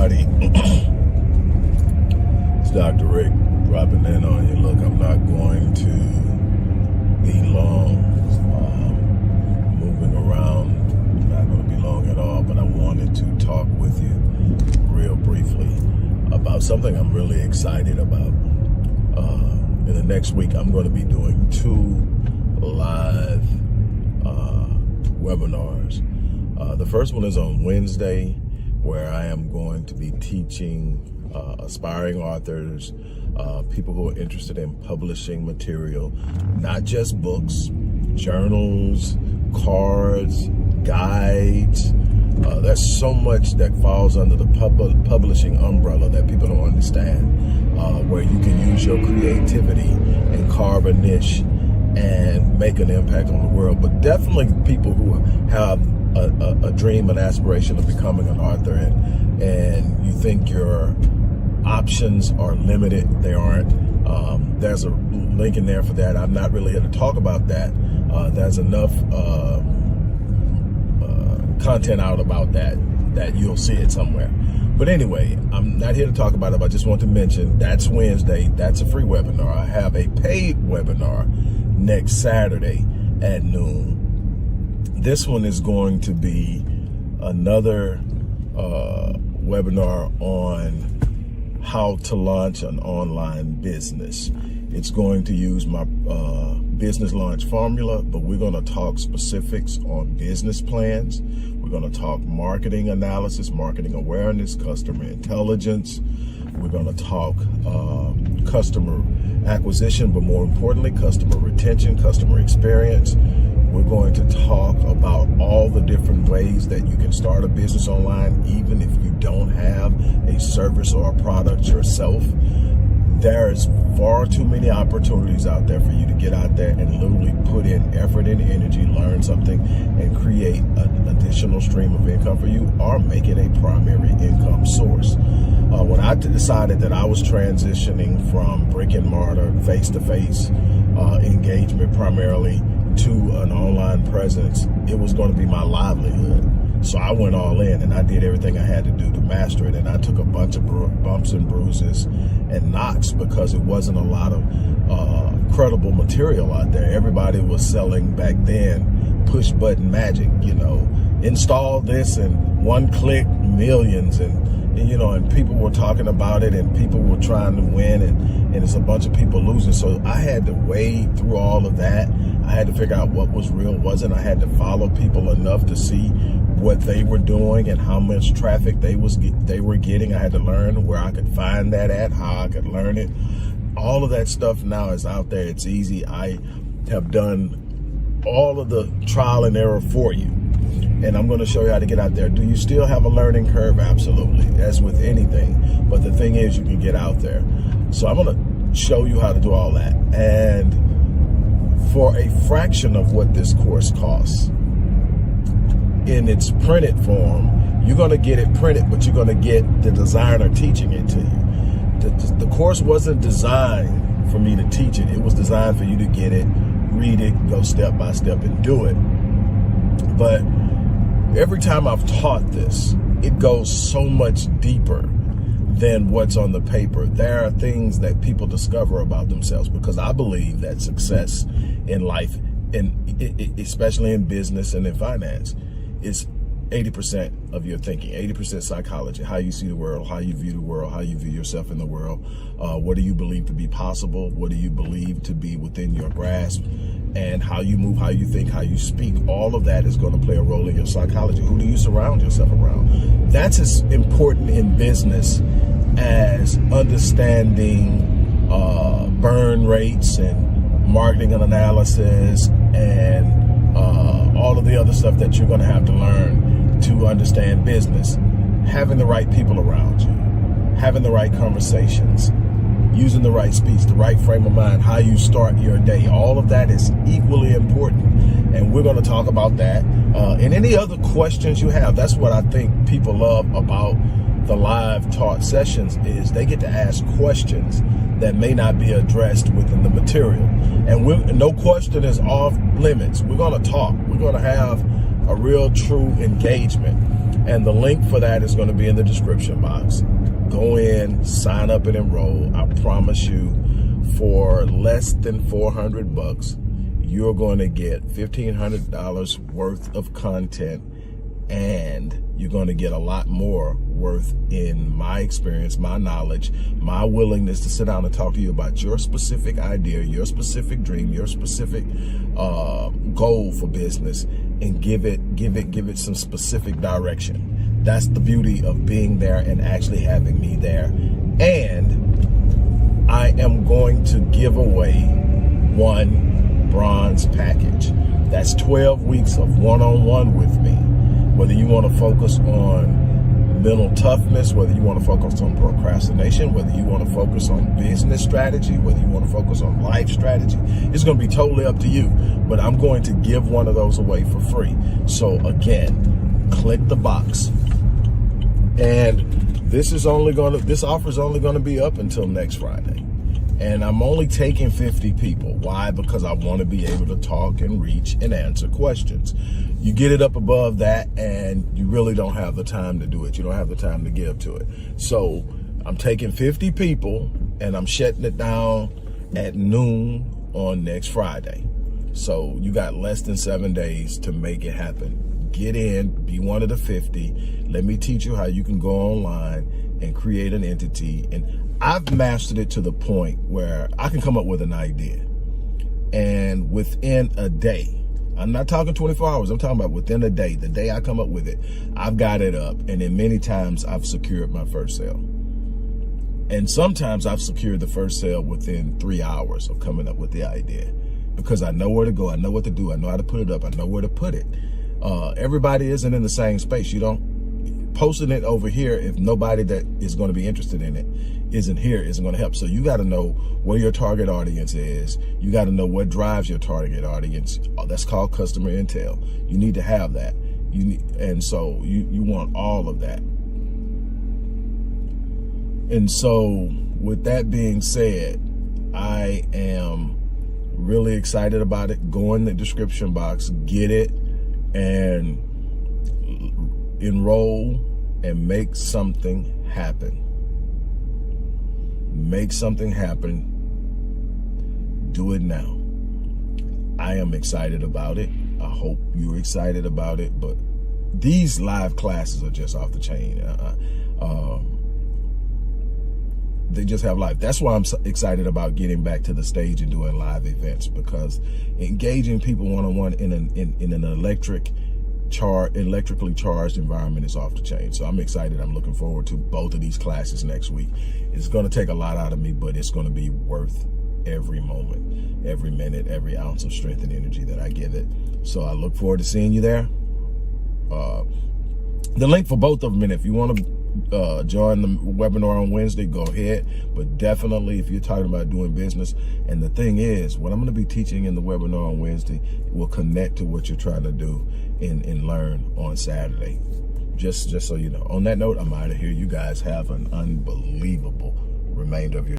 everybody. It's Dr. Rick dropping in on you. Look, I'm not going to be long moving around. I'm not going to be long at all, but I wanted to talk with you real briefly about something I'm really excited about. In the next week, I'm going to be doing 2 live webinars. The first one is on Wednesday, where I am going to be teaching aspiring authors, people who are interested in publishing material, not just books, journals, cards, guides. There's so much that falls under the publishing umbrella that people don't understand, where you can use your creativity and carve a niche and make an impact on the world. But definitely people who have a dream, an aspiration of becoming an author, and you think your options are limited. They aren't. There's a link in there for that. I'm not really here to talk about that. There's enough content out about that you'll see it somewhere. But anyway, I'm not here to talk about it, but I just want to mention that's Wednesday. That's a free webinar. I have a paid webinar next Saturday at noon. This one is going to be another webinar on how to launch an online business. It's going to use my business launch formula, but we're going to talk specifics on business plans. We're going to talk marketing analysis, marketing awareness, customer intelligence. We're going to talk customer acquisition, but more importantly, customer retention, customer experience. We're going to talk about all the different ways that you can start a business online, even if you don't have a service or a product yourself. There's far too many opportunities out there for you to get out there and literally put in effort and energy, learn something, and create an additional stream of income for you, or make it a primary income source. When I decided that I was transitioning from brick and mortar, face-to-face engagement primarily to an online presence, it was going to be my livelihood. So I went all in and I did everything I had to do to master it. And I took a bunch of bumps and bruises and knocks because it wasn't a lot of credible material out there. Everybody was selling back then push button magic, install this and one click millions, and people were talking about it and people were trying to win, and it's a bunch of people losing. So I had to wade through all of that. I had to figure out what was real, wasn't. I had to follow people enough to see what they were doing and how much traffic they were getting. I had to learn where I could find that at, how I could learn it. All of that stuff now is out there. It's easy. I have done all of the trial and error for you. And I'm going to show you how to get out there. Do you still have a learning curve? Absolutely, as with anything. But the thing is, you can get out there. So I'm going to show you how to do all that. And for a fraction of what this course costs, in its printed form, you're going to get it printed, but you're going to get the designer teaching it to you. The course wasn't designed for me to teach it. It was designed for you to get it, read it, go step by step and do it. But every time I've taught this, it goes so much deeper than what's on the paper. There are things that people discover about themselves, because I believe that success in life, and especially in business and in finance, is 80% of your thinking, 80% psychology, how you see the world, how you view the world, how you view yourself in the world. What do you believe to be possible? What do you believe to be within your grasp? And how you move, how you think, how you speak, all of that is going to play a role in your psychology. Who do you surround yourself around? That's as important in business as understanding burn rates and marketing and analysis and all of the other stuff that you're going to have to learn to understand business. Having the right people around you, having the right conversations, using the right speech, the right frame of mind, how you start your day, all of that is equally important. And we're going to talk about that. And any other questions you have, that's what I think people love about the live taught sessions, is they get to ask questions that may not be addressed within the material. And no question is off limits. We're going to talk. We're going to have a real true engagement. And the link for that is going to be in the description box. Go in, sign up and enroll. I promise you, for less than $400, you're going to get $1,500 worth of content, and you're going to get a lot more worth in my experience, my knowledge, my willingness to sit down and talk to you about your specific idea, your specific dream, your specific goal for business, and give it some specific direction. That's the beauty of being there and actually having me there. And I am going to give away one bronze package. That's 12 weeks of one-on-one with me. Whether you want to focus on mental toughness, whether you want to focus on procrastination, whether you want to focus on business strategy, whether you want to focus on life strategy, it's going to be totally up to you. But I'm going to give one of those away for free. So again, click the box. And this offer is only going to be up until next Friday. And I'm only taking 50 people. Why? Because I want to be able to talk and reach and answer questions. You get it up above that and you really don't have the time to do it. You don't have the time to give to it. So I'm taking 50 people and I'm shutting it down at noon on next Friday. So you got less than 7 days to make it happen. Get in, be one of the 50. Let me teach you how you can go online and create an entity. And I've mastered it to the point where I can come up with an idea, and within a day, I'm not talking 24 hours, I'm talking about within a day, the day I come up with it, I've got it up. And then many times I've secured my first sale. And sometimes I've secured the first sale within 3 hours of coming up with the idea, because I know where to go, I know what to do, I know how to put it up, I know where to put it. Everybody isn't in the same space. You don't posting it over here if nobody that is going to be interested in it isn't here, isn't going to help. So you got to know where your target audience is. You got to know what drives your target audience. That's called customer intel. You need to have that. And so you want all of that. And so with that being said, I am really excited about it. Go in the description box, get it, and enroll and make something happen. Make something happen. Do it now. I am excited about it. I hope you're excited about it. But these live classes are just off the chain. They just have life. That's why I'm so excited about getting back to the stage and doing live events, because engaging people one-on-one in an electrically charged environment is off the chain. So I'm excited. I'm looking forward to both of these classes next week. It's going to take a lot out of me, but it's going to be worth every moment, every minute, every ounce of strength and energy that I give it. So I look forward to seeing you there. The link for both of them, and if you want to join the webinar on Wednesday, go ahead. But definitely, if you're talking about doing business, and the thing is, what I'm going to be teaching in the webinar on Wednesday will connect to what you're trying to do and learn on Saturday. Just so you know. On that note, I'm out of here. You guys have an unbelievable remainder of your